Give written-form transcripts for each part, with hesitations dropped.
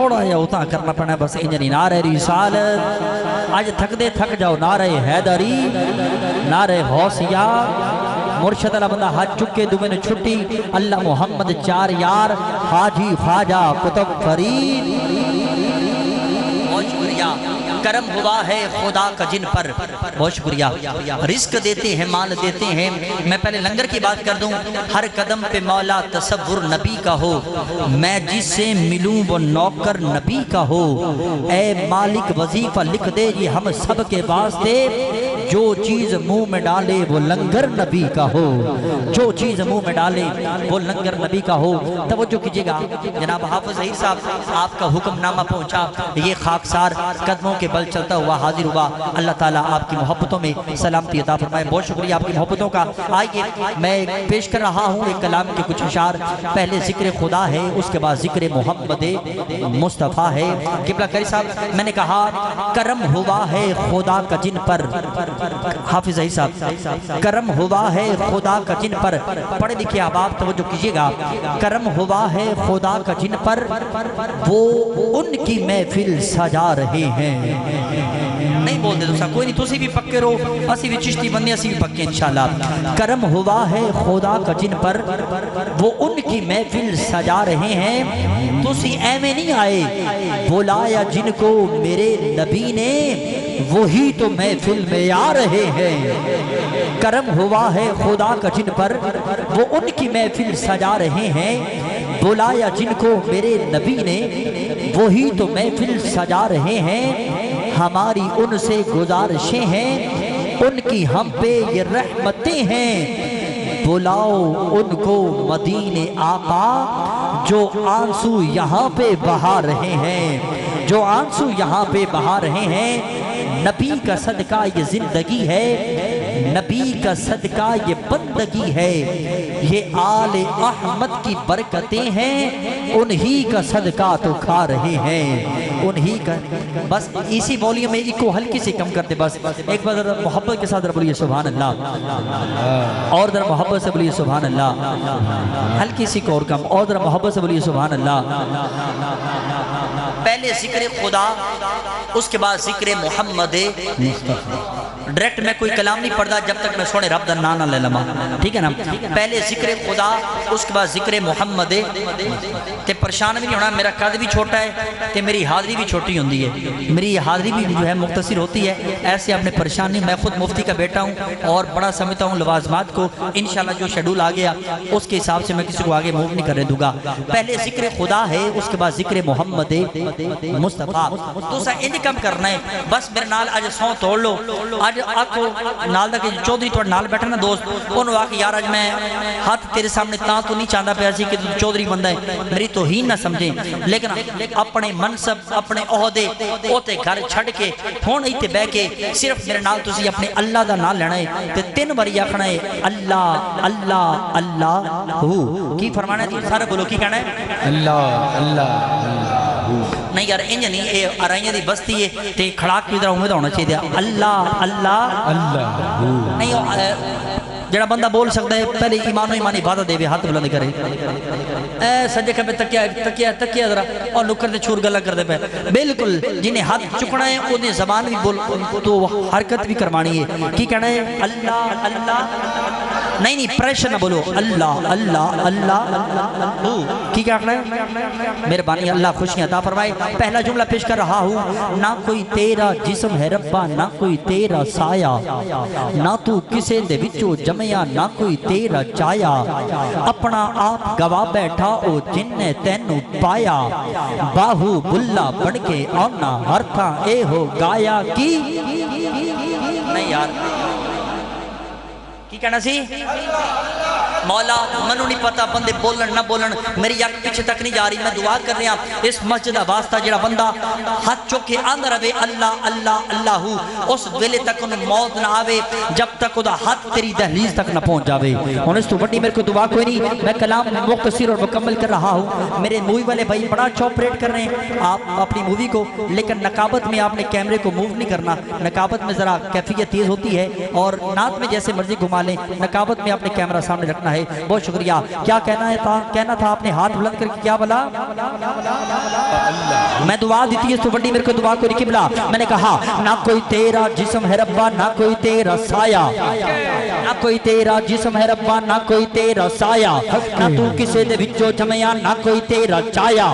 تھوڑا یا اتنا کرنا پڑنا ہے بس انجنی نعرہ رسالت آج تھک دے تھک جاؤ نعرہ حیدری نعرہ غوثیہ مرشد اللہ بندہ حج چکے دوبے نے چھٹی اللہ محمد چار یار حاجی خواجہ قطب فرید بہت شکریہ کرم ہوا ہے خدا کا جن پر بہت شکریہ رزق دیتے ہیں مال دیتے ہیں میں پہلے لنگر کی بات کر دوں ہر قدم پہ مولا تصور نبی کا ہو میں جس سے ملوں وہ نوکر نبی کا ہو اے مالک وظیفہ لکھ دے یہ ہم سب کے واسطے جو چیز منہ میں ڈالے وہ لنگر نبی کا ہو جو چیز منہ میں ڈالے وہ لنگر نبی کا ہو توجہ کیجئے گا جناب حافظ ظہیر صاحب آپ کا حکم نامہ پہنچا یہ خاکسار قدموں کے بل چلتا ہوا حاضر ہوا اللہ تعالیٰ آپ کی محبتوں میں سلامتی عطا فرمائے بہت شکریہ آپ کی محبتوں کا آئیے میں پیش کر رہا ہوں ایک کلام کے کچھ اشعار پہلے ذکر خدا ہے اس کے بعد ذکر محمد مصطفیٰ ہے قبلہ کری صاحب میں نے کہا کرم ہوا ہے خدا کا جن پر حافظ ظہیر صاحب کرم ہوا ہے خدا کا جن پر پڑھے لکھے آپ توجہ کیجئے گا کرم ہوا ہے خدا کا جن پر وہ ان کی محفل سجا رہے ہیں نہیں بول دے دوسرا کوئی نہیں تسی بھی پکے رہو اسی بھی چشتی بندی اسی بھی پکے انشاءاللہ کرم ہوا ہے خدا کا جن پر وہ ان کی محفل سجا رہے ہیں تسی ایمیں نہیں آئے بلایا جن کو میرے نبی نے وہی تو محفل میں آ رہے ہیں کرم ہوا ہے خدا کا جن پر وہ ان کی محفل سجا رہے ہیں بلایا جن کو میرے نبی نے وہی تو محفل سجا رہے ہیں ہماری ان سے گزارشیں ہیں ان کی ہم پہ یہ رحمتیں ہیں بلاؤ ان کو مدینے آقا جو آنسو یہاں پہ بہا رہے ہیں جو آنسو یہاں پہ بہا رہے ہیں نبی کا صدقہ یہ زندگی ہے نبی کا صدقہ یہ بندگی ہے یہ آل احمد کی برکتیں ہیں انہی کا صدقہ تو کھا رہے ہیں انہی کا بس اسی والیوم میں ایک کو ہلکی سے کم کرتے بس ایک بار ذرا محبت کے ساتھ ذرا بولیے سبحان اللہ اور ذرا محبت سے بولیے سبحان اللہ ہلکی سی کو اور کم اور ذرا محبت سے بولیے سبحان اللہ پہلے ذکر خدا اس کے بعد ذکر محمد ڈائریکٹ میں کوئی کلام نہیں پڑھتا جب تک میں سونے رب دا نانا لے لما ٹھیک ہے نا پہلے ذکر خدا اس کے بعد ذکر محمد تے پریشان بھی نہیں ہونا میرا قد بھی چھوٹا ہے تے میری حاضری بھی چھوٹی ہوندی ہے میری حاضری بھی جو ہے مختصر ہوتی ہے ایسے آپ نے پریشان نہیں میں خود مفتی کا بیٹا ہوں اور بڑا سمجھتا ہوں لوازمات کو انشاءاللہ جو شیڈول آ گیا اس کے حساب سے میں کسی کو آگے موو نہیں کرنے دوں گا پہلے ذکر خدا ہے اس کے بعد ذکر محمد مصطفیٰ تو سا انج کم کرنا ہے بس میرے نال آج سو توڑ لو آج آکھو نال دا کہ چودری توڑ نال بیٹھا نا دوست انہوں آکھ یار آج میں ہاتھ تیرے سامنے تاں تو نہیں چاندہ پہ ایسی کہ تو چودری بندہ ہے میری توہین نہ سمجھیں لیکن اپنے منصب اپنے عہدے اوتے گھر چھڑ کے ہون ایتے بے کے صرف میرے نال تسی اپنے اللہ دا نال لینا ہے تے تین باری آکھنا ہے اللہ اللہ اللہ ہو کی فرمانا ہے تو سارے بولو کی کہنا ہے اللہ اللہ نہیں یار انج نہیں اے ارائیاں دی بستی ہے تے کھڑاک کی طرح امید ہونا چاہیے اللہ اللہ اللہ نہیں جڑا بندہ بول سکتا ہے پہلے ایمان و ایمان عبادت دے ہاتھ بلند کرے اے سجے کھبے تکیا ذرا اور نکر دے چھور گلا کر دے پہ بالکل جنہیں ہاتھ چکنا ہے انہیں زبان بھی بول تو حرکت بھی کرمانی ہے کی کہنا ہے اللہ اللہ نہیں پریشر نہ بولو اللہ اللہ اللہ کی کیا کہنا ہے میرے بانی اللہ خوشیاں عطا فرمائے پہلا جملہ پیش کر رہا ہوں نہ کوئی تیرا جسم ہے ربا نہ کوئی تیرا سایہ نہ تو کسے دے وچو جمعیا نہ کوئی تیرا چایا اپنا آپ گوا بیٹھا او جن نے تینو پایا باہو بلا بڑھ کے آنا ہر تھا اے ہو گایا کی نہیں یار کی کہنا سی مولا منو نہیں پتا بندے بولن نہ بولن میری یک پیچھے تک نہیں جا رہی میں دعا کر رہا اس مسجد واسطہ جڑا بندہ ہاتھ چوکے اندر رہے اللہ اللہ اللہ اس ویلے تک انہیں موت نہ آوے جب تک وہ ہاتھ تیری دہلیز تک نہ پہنچ جاوے انہیں اس تو بڑی میرے کو دعا کوئی نہیں میں کلام مختصر اور مکمل کر رہا ہوں میرے مووی والے بھائی بڑا اچھا آپریٹ کر رہے ہیں آپ اپنی مووی کو لیکن نقابت میں آپ نے کیمرے کو موو نہیں کرنا نقابت میں ذرا کیفیت تیز ہوتی ہے اور نعت میں جیسے مرضی گھما لیں نقابت میں آپ نے کیمرہ سامنے رکھنا ہے ہے. بہت شکریہ. کیا کہنا تھا آپ نے ہاتھ بلند کر کے کیا بولا؟ میں دعا دیتی ہے تو بڑی میرے کو دعا کو قبلہ. میں نے کہا نہ کوئی تیرا جسم ہے ربا نہ کوئی تیرا سایہ, نہ کوئی تیرا جسم ہے ربا نہ کوئی تیرا سایہ, نہ تو کسے دے وچوں جمیا نہ کوئی تیرا چایا,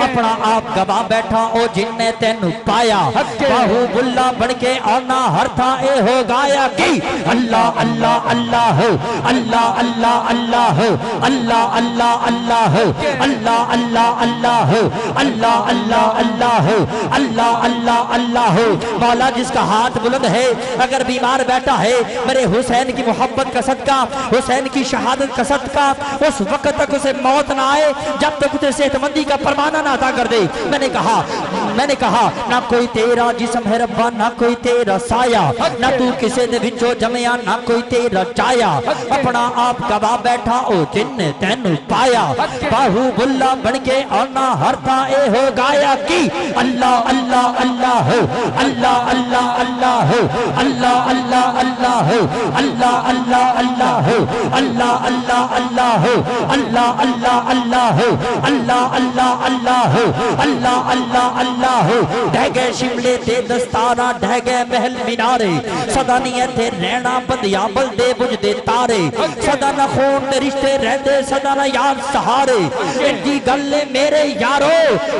اپنا آپ گوا بیٹھا او جن نے تینو پایا, باہو بلا بڑھ کے آنا ہر تھا اے ہو گایا کی اللہ اللہ اللہ ہو اللہ اللہ اللہ ہو اللہ اللہ اللہ ہو اللہ اللہ اللہ ہو اللہ اللہ اللہ ہو اللہ اللہ اللہ ہو. مولا جس کا ہاتھ بلند ہے اگر بیمار بیٹھا ہے میرے حسین کی محبت کا صدقہ حسین کی شہادت کا صدقہ اس وقت تک اسے موت نہ آئے جب تک اسے صحت مندی کا پروانہ نہ عطا کر دے. میں نے کہا نہ کوئی تیرا جسم ہے ربا نہ کوئی تیرا سایہ, نہ تو کسے دے وچوں جمیا نہ کوئی تیرا چایا, اپنا آپ گوا بیٹھا او جن نے تینو پایا, باہو بلا بن کے آنا ہر تھا اے ہو گایا کی اللہ اللہ اللہ ہو اللہ اللہ اللہ ہو اللہ اللہ اللہ ہو اللہ اللہ اللہ ہو اللہ اللہ اللہ ہو اللہ اللہ اللہ ہو اللہ اللہ اللہ ہو اللہ اللہ اللہ ہو. ڈہ گئے شملے تے دستارا ڈہ گئے محل مینارے, صدا نہیں تھے رہنا بندیا بل دے بجھ دے تارے, صدا نہ خون دے رشتے رہ دے صدا نہ یاد سہارے, انجی گلے میرے یارو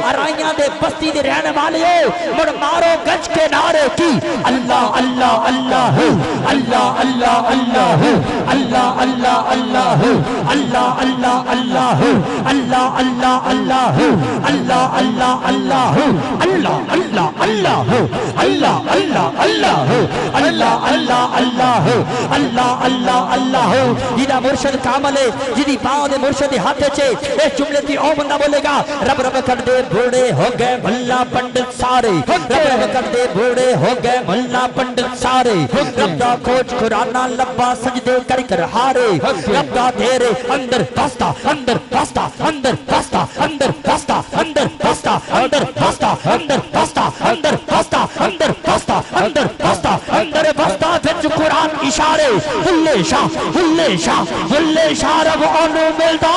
ارائیاں دے بستی دے رہنے والے مڑ مارو گج کے نعرے کی اللہ اللہ اللہ ہو اللہ اللہ اللہ ہو اللہ اللہ اللہ ہو اللہ اللہ اللہ ہو اللہ اللہ اللہ ہو اللہ اللہ اللہ ہو اللہ اللہ اللہ ہو اللہ اللہ اللہ ہو اللہ اللہ اللہ ہو اللہ اللہ اللہ ہو. جیدہ مرشد کامل ہے جیدی پاؤں دے مرشد ہاتھ چھے اس جملے تھی او بندہ بولے گا رب رب کر دے بوڑے ہو گئے ملا پنڈت سارے, رب رب کر دے بوڑے ہو گئے ملا پنڈت سارے, رب دا کھوج قرآنہ لبا سجدے کر کر ہارے, رب دا دھیرے اندر بستا اندر بستا اندر بستا اندر بستا اندر بستا اندر بستا اندر بستا اندر بستا اندر بستا اندر بستا اندر بستا پھر قرآن اشارے ہلے شاہ رب آنو ملدا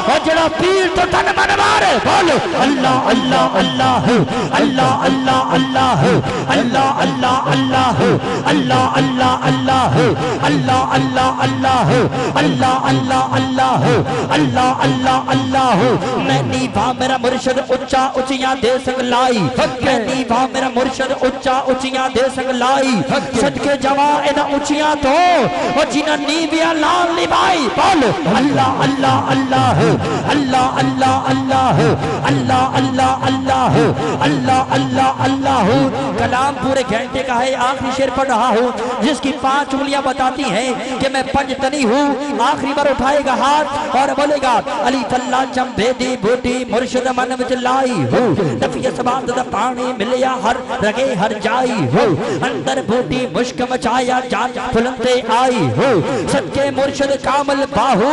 وجڑا پیر تو تن من مارے بولو اللہ اللہ اللہ ہو اللہ اللہ اللہ ہو اللہ اللہ اللہ ہو اللہ اللہ اللہ ہو اللہ اللہ اللہ ہو اللہ اللہ اللہ ہو اللہ اللہ اللہ ہو. میں نیبا میرا مرشد اچھا اچھیاں دے سنگ لائی, میں نیبا میرا مرشد اچھا اچھیاں دے سنگ لائی, صدقے جوان اینا اچھیاں تو اور جنہ نیبیاں لان نبائی بولو اللہ اللہ اللہ ہو اللہ اللہ اللہ ہو اللہ اللہ اللہ ہو اللہ اللہ اللہ ہو. کلام پورے گھنٹے کا ہے, آخری شعر پڑھ رہا ہوں جس کی 5 انگلیاں بتاتی ہیں کہ میں پنجتنی ہوں. آخری بار اٹھائے گا ہاتھ اور بولے گا علی فلا چمبے دی بوٹی مرشد من وچ لائی ہو, نفی سبات دا پانی ملیا ہر رگے ہر جائی ہو, اندر بوٹی مشک مچایا جان پھلنتے آئی ہو, صدقے مرشد کامل باہو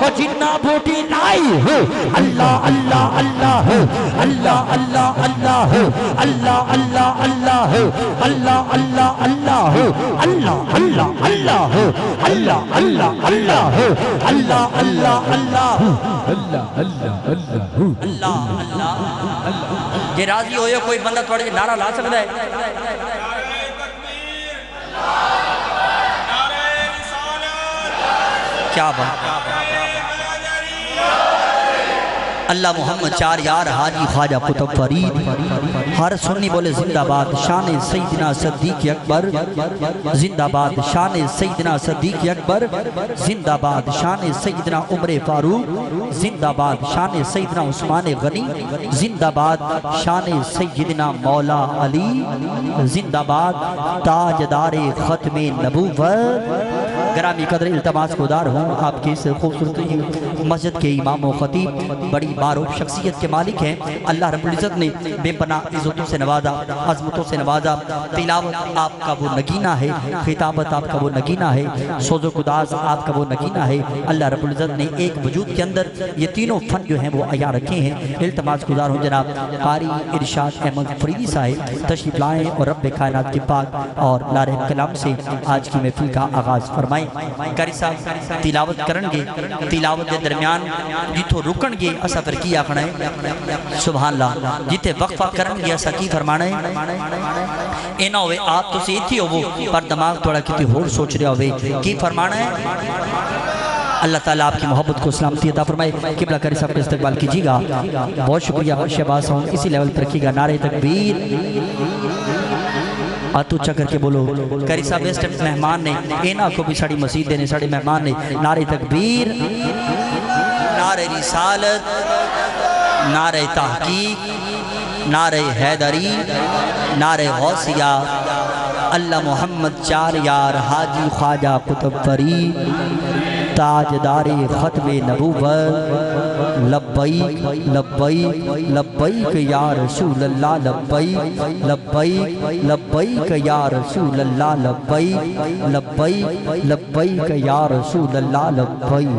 اور جنہ بوٹی لائی ہو اللہ اللہ اللہ ہو اللہ اللہ اللہ ہو اللہ اللہ اللہ ہو اللہ اللہ اللہ ہو اللہ اللہ اللہ ہو اللہ اللہ اللہ ہو اللہ اللہ اللہ ہو اللہ اللہ اللہ ہو اللہ اللہ. جے راضی ہوئے کوئی بندہ تھوڑے جے نعرہ لا سکتا ہے؟ کیا بات اللہ محمد چار یار حاجی خواجہ قطب فرید. ہر سنی بولے زندہ باد شان سیدنا صدیق اکبر, زندہ باد شان سیدنا صدیق اکبر, زندہ باد شان سیدنا عمر فاروق, زندہ باد شان سیدنا عثمان غنی, زندہ باد شان سیدنا مولا علی, زندہ باد تاجدار ختم نبوت. گرامی قدر التماس گزار ہوں آپ کی اس خوبصورت مسجد کے امام و خطیب بڑی بات معروف شخصیت کے مالک ہیں۔ اللہ رب العزت نے بے پناہ عزتوں سے نوازا، عظمتوں سے نوازا۔ تلاوت آپ کا وہ نگینہ ہے، خطابت آپ کا وہ نگینہ ہے، سوز و گداز آپ کا وہ نگینہ ہے۔ اللہ رب العزت نے ایک وجود کے اندر یہ تینوں فن جو ہیں وہ عیاں رکھے ہیں۔ التماس گزار ہوں جناب قاری ارشاد احمد فریدی صاحب تشریف لائیں اور رب کائنات کے پاک اور لارح کلام سے آج کی محفل کا آغاز فرمائیں۔ قاری صاحب تلاوت کرن گے، تلاوت کے درمیان جتھوں رکن گے اسا پھر کی آکھنا ہے؟ سبحان اللہ۔ جتے وقفہ کرن گے اسا کی فرمانا ہے؟ اینا ہوئے آپ تو سیتھی ہو پر دماغ توڑا کتی ہور سوچ رہا ہوئے کی فرمانا ہے؟ اللہ تعالیٰ آپ کی محبت کو سلامتی عطا فرمائے۔ قبلہ قاری صاحب کا استقبال کیجیے گا۔ بہت شکریہ شہباز ہوں، اسی لیول پر رکھیے گا۔ نعرہ تکبیر، آتو اچھا کر کے بولو۔ قاری صاحب اس ٹائم مہمان نے اینا کو بھی ساڑی مسجد دینے ساڑی مہمان نے نعرہ تکبیر، نعرہ رسالت، نعرہ تحقیق، نعرہ حیدری، نعرہ غوثیہ، اللہ محمد چار یار حاجی خواجہ قطب فرید تاجدار ختم نبوت لبیک لبیک لبیک یا رسول اللہ لبیک لبیک لبیک یا رسول اللہ لبیک لبیک لبیک یا رسول اللہ لبیک۔